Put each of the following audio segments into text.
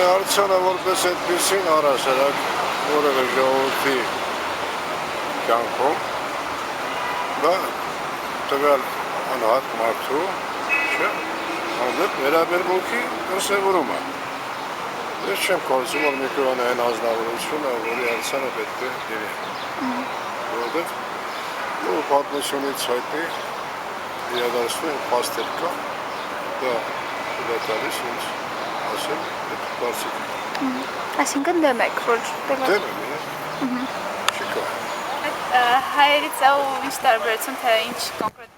Արձանը որպես այդպեսին առասարակ որևէ ժողովրդի կյանքում դա տվյալ անհատ մարդու հանդեպ վերաբերմունքի դրսևորումը։ Ես չեմ կարծում, որ Միքոյանային ազնվորությունը, որի արձանը պետք է լինի։ Որովհետև պատմությունից հայտնի իրադարձություն փաստեր կա, դա տալիս ինձ ասել այդ կարծիքը։ Այսինքն դեմ եք, որ դեմ եմ, չկա։ Հայերից ու ինչ տարբերություն, թե ինչ կոնկրետ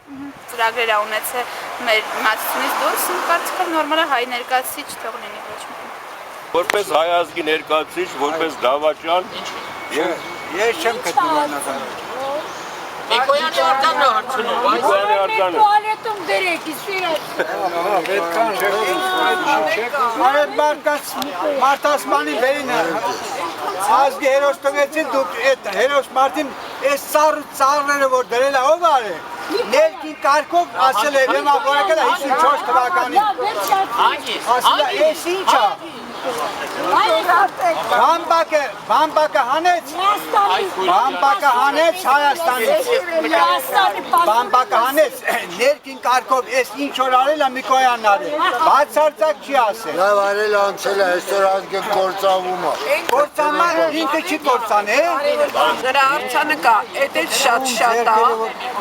ծրագրեր ա ունեցել մեր իմացությունից դուրս, կարծիք եմ նորմալ է հայ ներկայացուցիչ թող լինի ոչ մի։ Որպես հայ ազգի ներկայացուցիչ, որպես դավաճան, ես չեմ գտնում անհատարակ։ Միքոյանի արձանն է հարցնում, Միքոյանի արձանը։ Տուալետում դրեք, իսիրած։ Արդ մարդասմանի բերին ազգի հերոս տվեցին դուք այդ հերոս մարդին այս ծառները որ դրել է ով արե ներքին կարգով ասել է վեմավորակել է 54 թվականին ասել է այս ինչ է բամբակը հանեց Հայաստանից բամբակը հանեց ներքին կարգով այս ինչ որ արել է Միքոյանն արել բացարձակ չի ասել Լավ արել անցել է, այսօր ազգը կործանվում է։ Կործանման ինքը չի կործան, Նրա արձանը կա, էդ շատ է,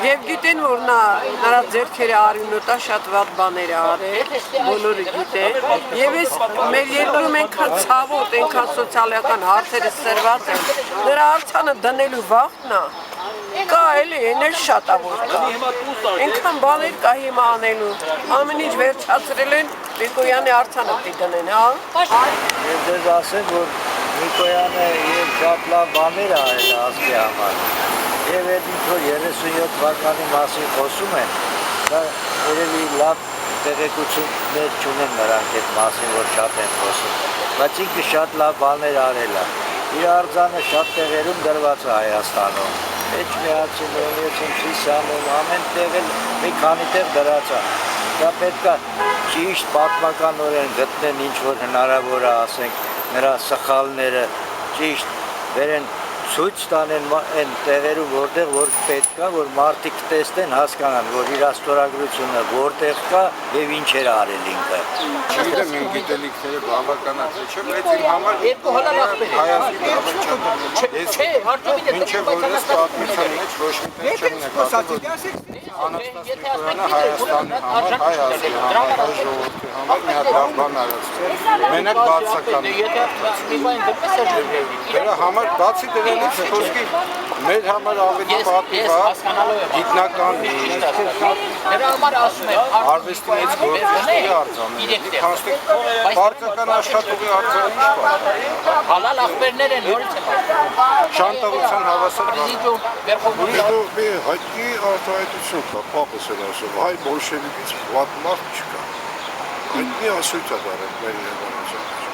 և գիտեն, որ նրա ձերքերը արյունոտա շատ վատ բաներ է արել, բոլորը գիտեն, և ես մեր երկրում ենքան ցավոտ, ենքան սոցիալական հարցերը սրված են, նրա արձանը դնելու վաղն է, կա էլի, են էլ շատ է որ կա, ենքան բաներ կա հիմա անելու, ամեն ինչ վերջացրել են, Միքոյանի արձանը պիտի դնեն, հա։ Ես ձեզ ասեմ, որ Միքոյանը և շատ լավ բաներ արել է ազգի համար, և այդ ինչ որ 37 թվականի մասին խոսում են, դա երևի լավ տեղեկություններ չունեն նրանք այդ մասին, որ շատ են խոսում, բայց ինքը շատ լավ բաներ արել է, իր արձանը շատ տեղերում դրված է Հայաստանում, Էջմիածինում, Սիսիանում, ամեն տեղել մի քանի տեղ դրած է, դա պետք է ճիշտ պատմականորեն գտնեն ինչ-որ հնարավոր է, ասենք, նրա սխալները ճիշտ վերեն ցույց տանեն այն տեղերում, որտեղ որ պետք է, որ մարդիկ տեսնեն, հասկանան, որ իր աստորագրությունը որտեղ կա եւ ինչ էր արել ինքը։ Չգիտեմ, իմ գիտելիքները բավականաչ չէ, բայց իմ համար Երկու հոլան ախպեր է։ հայազգի դավաճան Չէ, հարկովի դե մինչև որ ես պատմության մեջ ոչ մի տեղ չեմ նկատել, Անաստաս Միքոյանը Հայաստանի համար, հայ ազգի համար, հայ ժողովրդի համար մի հատ լավ բան արած։ Մենակ բացական։ Դրա համար բացի դրանից խոսքի մեր համար ավելի պատիվ է գիտնական Նրա համար ասում եմ, արվեստի մեջ գործողի արձանը։ Բարգական աշխատողի արձանը ինչ կա։ հալալ ախպերներ են, որից է Շանտավության հավասար Ուրիշ մի հայտնի արտահայտություն կա, պապս են ասում, հայ բոլշևիկից վատ մարդ չկա։ Հայտնի ասույթ է դարել մեր երևանության մեջ։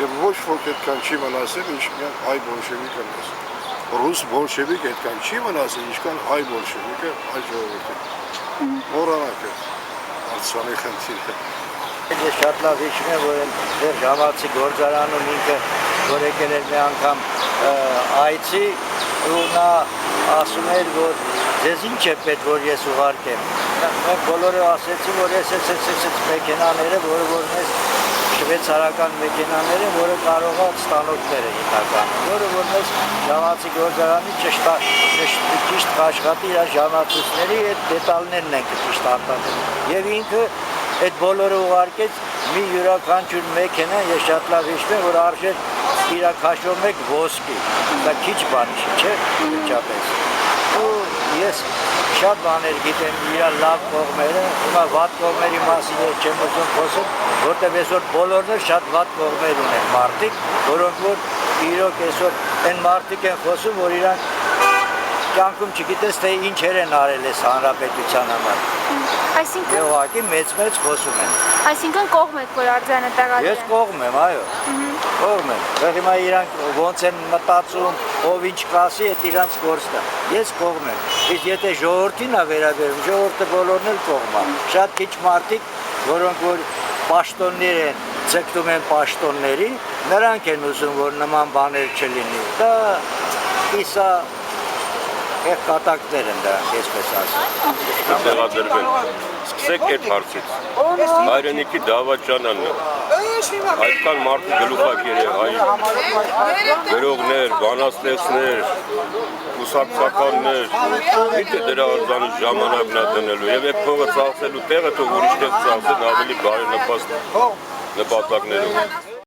Եվ ոչ ոք այդքան չի մնասել, ինչքան հայ բոլշևիկը ասել։ Ռուս բոլշևիկ այդքան չի մնասել, ինչքան հայ բոլշևիկը հայ ժողովրդի։ Մոռանաք է արձանի խնդիրը։ Ես շատ լավ հիշում եմ, որ դեռ ժամացի գործարանում ինքը որ եկել էր մի անգամ այցի ու նա ասում էր, որ ձեզ ինչ է պետք, որ ես ուղարկեմ։ Մենք բոլորը ասեցին, որ ես մեքենաները, որը որ մեզ շվեյցարական մեքենաներ են, որը կարող է ստանոքներ են հիմնականում, որը որ մեզ ժամացի գործարանի ճիշտ աշխատի իր ժամացույցների այդ դետալներն են ճիշտ արտադրել։ Եվ ինքը այդ բոլորը ուղարկեց մի յուրաքանչյուր մեքենա, ես շատ լավ հիշում եմ, որ արժեր իր քաշով մեկ ոսկի, դա քիչ բան չէ, վերջապես։ Ու ես շատ բաներ գիտեմ իր լավ կողմերը, հիմա վատ կողմերի մասին ես չեմ ուզում խոսել, որտեղ այսօր բոլորն էլ շատ վատ կողմեր ունեն մարդիկ, որոնք որ իրոք այսօր այն մարդիկ են խոսում, որ իրանք կյանքում չգիտես թե ինչեր են արել այս հանրապետության համար։ Այսինքն ուղղակի մեծ խոսում են։ Այսինքն կողմ եք, որ արձանը տեղադրել։ Ես կողմ եմ, այո։ Կողմ եմ։ Հիմա իրանք ոնց են մտածում, ով ինչ կասի, այդ իրանց գործն է։ Ես կողմ եմ։ Իսկ եթե ժողովրդին է վերաբերում, ժողովուրդը բոլորն էլ կողմ է։ Շատ քիչ մարդիկ, որոնք որ պաշտոններ են, ձգտում են պաշտոնների, նրանք են ուզում, որ նման բաներ չլինի։ Դա իսա կատակներ են դրանք, այսպես ասեմ։ Տեղադրվել։ Սկսեք այդ հարցից։ Հայրենիքի դավաճանանն է։ Այդքան մարդու գլուխակեր է, հայ գրողներ, բանաստեղծներ, ուսակցականներ, գիտե դրա արձանից ժամանակն է դնելու եւ այդ փողը ծախսելու տեղը թող ուրիշ տեղ ծախսեն ավելի բարենպաստ նպատակներով։